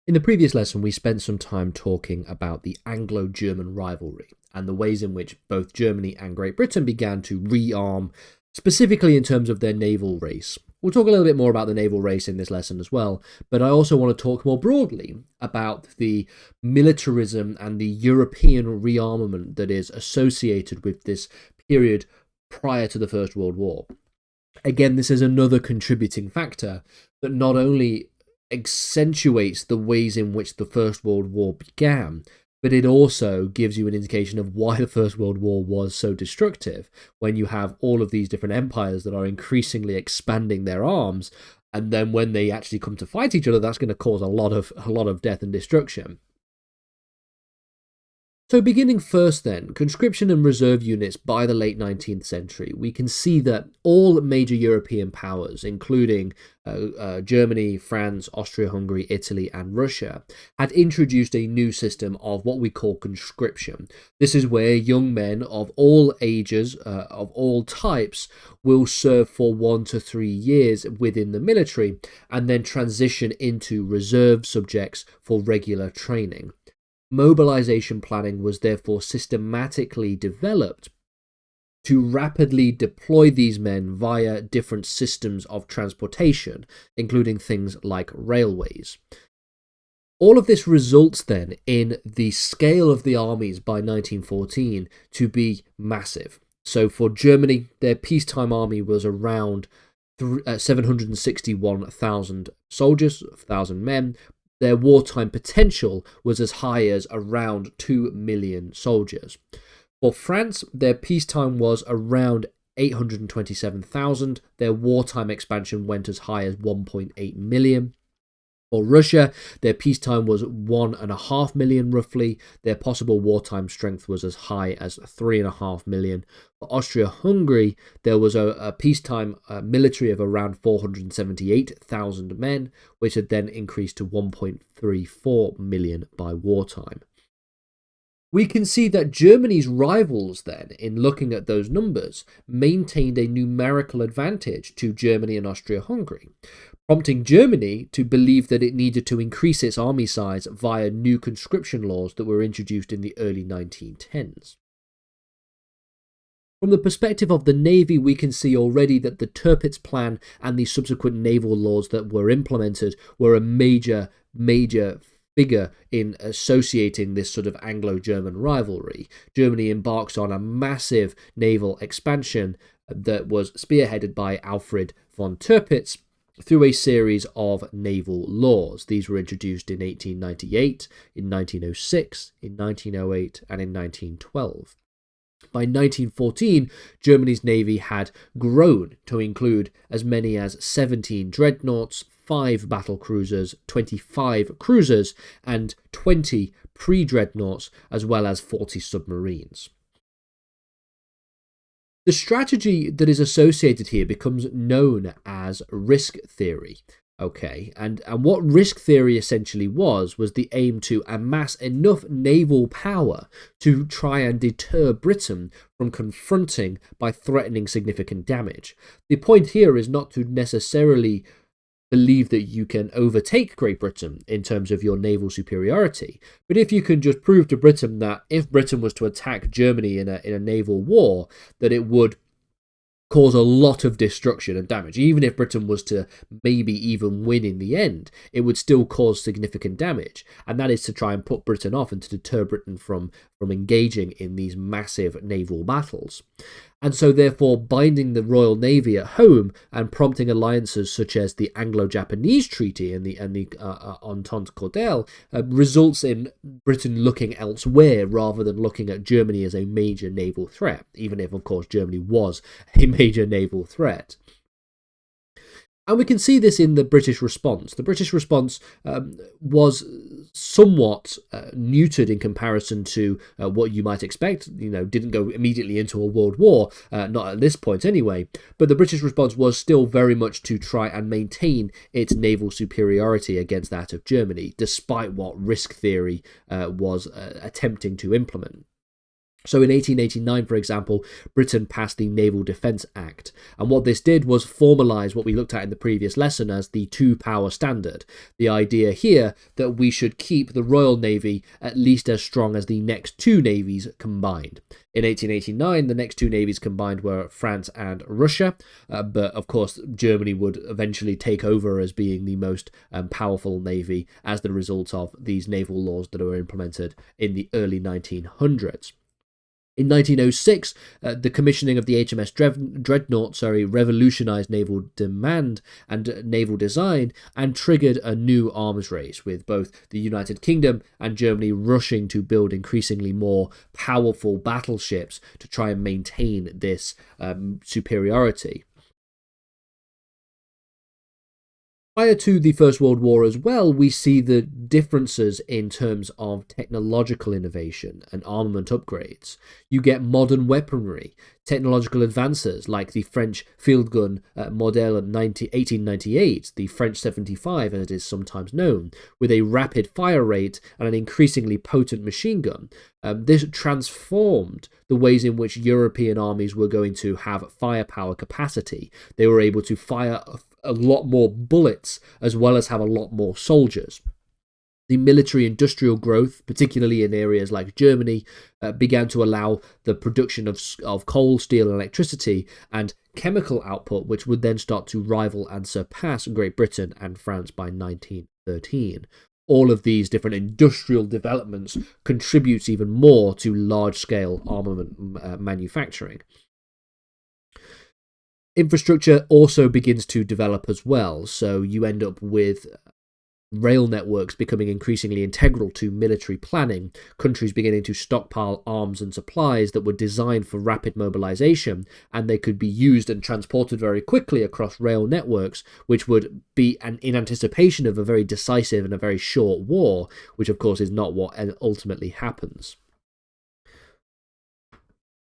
In the previous lesson, we spent some time talking about the Anglo-German rivalry and the ways in which both Germany and Great Britain began to rearm, specifically in terms of their naval race. We'll talk a little bit more about the naval race in this lesson as well, but I also want to talk more broadly about the militarism and the European rearmament that is associated with this period prior to the First World War. Again, this is another contributing factor that not only accentuates the ways in which the First World War began, but it also gives you an indication of why the First World War was so destructive when you have all of these different empires that are increasingly expanding their arms, and then when they actually come to fight each other, that's going to cause a lot of death and destruction. So beginning first then, conscription and reserve units by the late 19th century, we can see that all major European powers, including Germany, France, Austria-Hungary, Italy and Russia, had introduced a new system of what we call conscription. This is where young men of all ages, of all types, will serve for 1 to 3 years within the military and then transition into reserve subjects for regular training. Mobilization planning was therefore systematically developed to rapidly deploy these men via different systems of transportation, including things like railways. All of this results then in the scale of the armies by 1914 to be massive. So for Germany, their peacetime army was around 761,000 soldiers, 1,000 men. Their wartime potential was as high as around 2 million soldiers. For France, their peacetime was around 827,000. Their wartime expansion went as high as 1.8 million. For Russia, their peacetime was 1.5 million roughly. Their possible wartime strength was as high as 3.5 million. For Austria-Hungary, there was a peacetime military of around 478,000 men, which had then increased to 1.34 million by wartime. We can see that Germany's rivals then, in looking at those numbers, maintained a numerical advantage to Germany and Austria-Hungary, prompting Germany to believe that it needed to increase its army size via new conscription laws that were introduced in the early 1910s. From the perspective of the Navy, we can see already that the Tirpitz Plan and the subsequent naval laws that were implemented were a major figure in associating this sort of Anglo-German rivalry. Germany embarks on a massive naval expansion that was spearheaded by Alfred von Tirpitz through a series of naval laws. These were introduced in 1898, in 1906, in 1908, and in 1912. By 1914, Germany's navy had grown to include as many as 17 dreadnoughts, 5 battle cruisers, 25 cruisers, and 20 pre-dreadnoughts, as well as 40 submarines. The strategy that is associated here becomes known as risk theory. Okay, and what risk theory essentially was the aim to amass enough naval power to try and deter Britain from confronting by threatening significant damage. The point here is not to necessarily believe that you can overtake Great Britain in terms of your naval superiority, but if you can just prove to Britain that if Britain was to attack Germany in a naval war, that it would cause a lot of destruction and damage. Even if Britain was to maybe even win in the end, it would still cause significant damage. And that is to try and put Britain off and to deter Britain from engaging in these massive naval battles. And so therefore binding the Royal Navy at home and prompting alliances such as the Anglo-Japanese Treaty and the Entente Cordiale results in Britain looking elsewhere rather than looking at Germany as a major naval threat, even if of course Germany was a major naval threat. And we can see this in the British response. The British response was somewhat neutered in comparison to what you might expect. Didn't go immediately into a world war, not at this point anyway. But the British response was still very much to try and maintain its naval superiority against that of Germany, despite what risk theory was attempting to implement. So in 1889, for example, Britain passed the Naval Defence Act. And what this did was formalise what we looked at in the previous lesson as the two-power standard. The idea here that we should keep the Royal Navy at least as strong as the next two navies combined. In 1889, the next two navies combined were France and Russia, but of course Germany would eventually take over as being the most powerful navy as the result of these naval laws that were implemented in the early 1900s. In 1906, the commissioning of the HMS Dreadnought revolutionised naval demand and naval design and triggered a new arms race, with both the United Kingdom and Germany rushing to build increasingly more powerful battleships to try and maintain this superiority. Prior to the First World War as well, we see the differences in terms of technological innovation and armament upgrades. You get modern weaponry, technological advances like the French field gun model in 1898, the French 75 as it is sometimes known, with a rapid fire rate and an increasingly potent machine gun. This transformed the ways in which European armies were going to have firepower capacity. They were able to fire a lot more bullets as well as have a lot more soldiers. The military industrial growth, particularly in areas like Germany, began to allow the production of coal, steel, and electricity, and chemical output, which would then start to rival and surpass Great Britain and France by 1913. All of these different industrial developments contributes even more to large-scale armament manufacturing. Infrastructure also begins to develop as well, so you end up with rail networks becoming increasingly integral to military planning, countries beginning to stockpile arms and supplies that were designed for rapid mobilization, and they could be used and transported very quickly across rail networks, which would be in anticipation of a very decisive and a very short war, which of course is not what ultimately happens.